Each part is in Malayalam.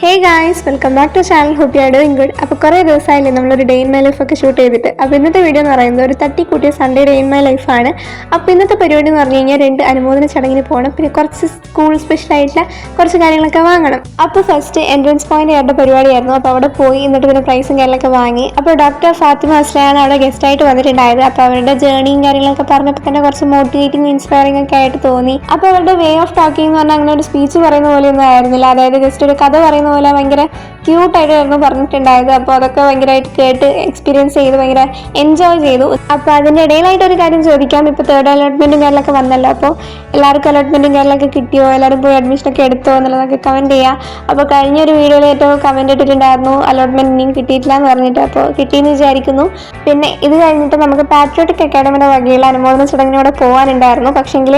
Hey guys, welcome back to channel. Hope you are doing good. അപ്പോൾ കുറേ ദിവസമായില്ലേ നമ്മളൊരു ഡേ ഇൻ മൈ ലൈഫ് ഒക്കെ ഷൂട്ട് ചെയ്തിട്ട്. അപ്പോൾ ഇന്നത്തെ വീഡിയോ എന്ന് പറയുന്നത് ഒരു തട്ടിക്കൂട്ടിയ സൺഡേ ഡേ ഇൻ മൈ ലൈഫാണ്. അപ്പോൾ ഇന്നത്തെ പരിപാടി എന്ന് പറഞ്ഞു കഴിഞ്ഞാൽ 2 അനുമോദന ചടങ്ങിന് പോകണം, പിന്നെ കുറച്ച് സ്കൂൾ സ്പെഷ്യലായിട്ടുള്ള കുറച്ച് കാര്യങ്ങളൊക്കെ വാങ്ങണം. അപ്പോൾ ഫസ്റ്റ് എൻട്രൻസ് പോയിന്റ് ആയിട്ട് പരിപാടിയായിരുന്നു. അപ്പോൾ അവിടെ പോയി എന്നിട്ട് പിന്നെ പ്രൈസും കാര്യങ്ങളൊക്കെ വാങ്ങി. അപ്പോൾ ഡോക്ടർ ഫാത്തിമ അസ്ലയാണ് അവിടെ ഗസ്റ്റായിട്ട് വന്നിട്ടുണ്ടായത്. അപ്പോൾ അവരുടെ ജേർണിയും കാര്യങ്ങളൊക്കെ പറഞ്ഞപ്പോൾ തന്നെ കുറച്ച് മോട്ടിവേറ്റിംഗ് ഇൻസ്പയറിംഗ് ഒക്കെ ആയിട്ട് തോന്നി. അപ്പോൾ അവരുടെ വേ ഓഫ് ടോക്കിംഗ് എന്ന് പറഞ്ഞാൽ അങ്ങനെ ഒരു സ്പീച്ച് പറയുന്ന പോലെയൊന്നും ആയിരുന്നില്ല. അതായത് ജസ്റ്റ് ഒരു കഥ പറയുന്ന പോലെ ഭയങ്കര ക്യൂട്ടായിട്ടായിരുന്നു പറഞ്ഞിട്ടുണ്ടായത്. അപ്പോൾ അതൊക്കെ ഭയങ്കരമായിട്ട് കേട്ട് എക്സ്പീരിയൻസ് ചെയ്ത് ഭയങ്കര എൻജോയ് ചെയ്തു. അപ്പോൾ അതിൻ്റെ ഇടയിലായിട്ട് ഒരു കാര്യം ചോദിക്കാം. ഇപ്പോൾ 3rd അലോട്ട്മെൻറ്റും കാര്യങ്ങളൊക്കെ വന്നല്ലോ. അപ്പോൾ എല്ലാവർക്കും അലോട്ട്മെൻറ്റും കാര്യങ്ങളൊക്കെ കിട്ടിയോ, എല്ലാവരും പോയി അഡ്മിഷനൊക്കെ എടുത്തോ എന്നുള്ളതൊക്കെ കമൻറ്റ് ചെയ്യുക. അപ്പോൾ കഴിഞ്ഞൊരു വീഡിയോയിൽ ഏറ്റവും കമൻറ്റ് ഇട്ടിട്ടുണ്ടായിരുന്നു അലോട്ട്മെൻറ്റ് ഇനിയും കിട്ടിയിട്ടില്ല എന്ന് പറഞ്ഞിട്ട്. അപ്പോൾ കിട്ടിയെന്ന് വിചാരിക്കുന്നു. പിന്നെ ഇത് കഴിഞ്ഞിട്ട് നമുക്ക് പാട്രിയോട്ടിക് അക്കാഡമിയുടെ വകയുള്ള അനുമോദന ചടങ്ങിനോടെ പോകാനുണ്ടായിരുന്നു. പക്ഷേങ്കിൽ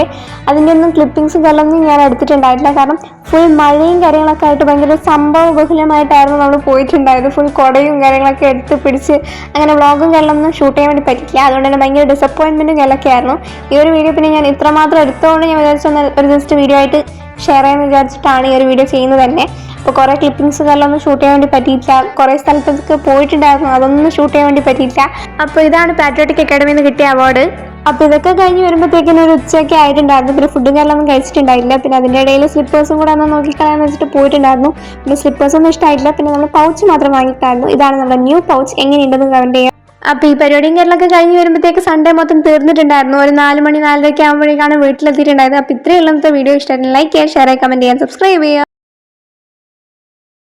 അതിൻ്റെ ഒന്നും ക്ലിപ്പിങ്സും കാര്യങ്ങളൊന്നും ഞാൻ എടുത്തിട്ടുണ്ടായിട്ടില്ല. കാരണം ഫുൾ മഴയും കാര്യങ്ങളൊക്കെ ആയിട്ട് ഭയങ്കര സംഭവ ബഹുലമായിട്ടായിരുന്നു നമ്മൾ പോയിട്ടുണ്ടായത്. ഫുൾ കുടയും കാര്യങ്ങളൊക്കെ എടുത്ത് പിടിച്ച് അങ്ങനെ വ്ളോഗും കാര്യങ്ങളൊന്നും ഷൂട്ട് ചെയ്യാൻ വേണ്ടി പറ്റില്ല. അതുകൊണ്ട് തന്നെ ഭയങ്കര ഡിസപ്പോയിൻമെൻറ്റും കാര്യങ്ങളൊക്കെ ആയിരുന്നു. ഈ ഒരു വീഡിയോ പിന്നെ ഞാൻ ഇത്രമാത്രം എടുത്തുകൊണ്ട് ഞാൻ വിചാരിച്ചൊന്ന് ഒരു ജസ്റ്റ് വീഡിയോ ആയിട്ട് ഷെയർ ചെയ്യാമെന്ന് വിചാരിച്ചിട്ടാണ് ഈ ഒരു വീഡിയോ ചെയ്യുന്നത് തന്നെ. അപ്പോൾ കുറേ ക്ലിപ്പിങ്സ് കാര്യങ്ങളൊന്നും ഷൂട്ട് ചെയ്യാൻ വേണ്ടി പറ്റിയില്ല. കുറേ സ്ഥലത്തൊക്കെ പോയിട്ടുണ്ടായിരുന്നു, അതൊന്നും ഷൂട്ട് ചെയ്യാൻ വേണ്ടി പറ്റിയില്ല. അപ്പോൾ ഇതാണ് പാട്രിയോട്ടിക് അക്കാഡമിയിൽ നിന്ന് കിട്ടിയ അവാർഡ്. അപ്പോൾ ഇതൊക്കെ കഴിഞ്ഞ് വരുമ്പോഴത്തേക്കിനും ഒരു ഉച്ചയൊക്കെ ആയിട്ടുണ്ടായിരുന്നു. പിന്നെ ഫുഡും കാര്യങ്ങളൊന്നും കഴിച്ചിട്ടുണ്ടായില്ല. പിന്നെ അതിൻ്റെ ഇടയിൽ സ്ലിപ്പേഴ്സും കൂടെ ഒന്ന് നോക്കിക്കളയാന്ന് വെച്ചിട്ട് പോയിട്ടുണ്ടായിരുന്നു. പിന്നെ സ്ലിപ്പേഴ്സൊന്നും ഇഷ്ടമായിട്ടില്ല. പിന്നെ നമ്മൾ പൗച്ച് മാത്രം വാങ്ങിയിട്ടായിരുന്നു. ഇതാണ് നമ്മുടെ ന്യൂ പൗച്ച്. എങ്ങനെയുണ്ടെന്ന് കമൻറ്റ് ചെയ്യാം. അപ്പോൾ ഈ പരിപാടിയും കാര്യങ്ങളൊക്കെ കഴിഞ്ഞ് വരുമ്പോഴത്തേക്ക് സൺഡേ മൊത്തം തീർന്നിട്ടുണ്ടായിരുന്നു. ഒരു 4 മണി 4:30 ആകുമ്പോഴേക്കാണ് വീട്ടിലെത്തിയിട്ടുണ്ടായത്. അപ്പോൾ ഇത്രയുള്ള വീഡിയോ ഇഷ്ടമായിരുന്നു. ലൈക്ക് ചെയ്യുക, ഷെയർ ചെയ്യുക, കമൻറ്റ് ചെയ്യാൻ, സബ്സ്ക്രൈബ് ചെയ്യുക.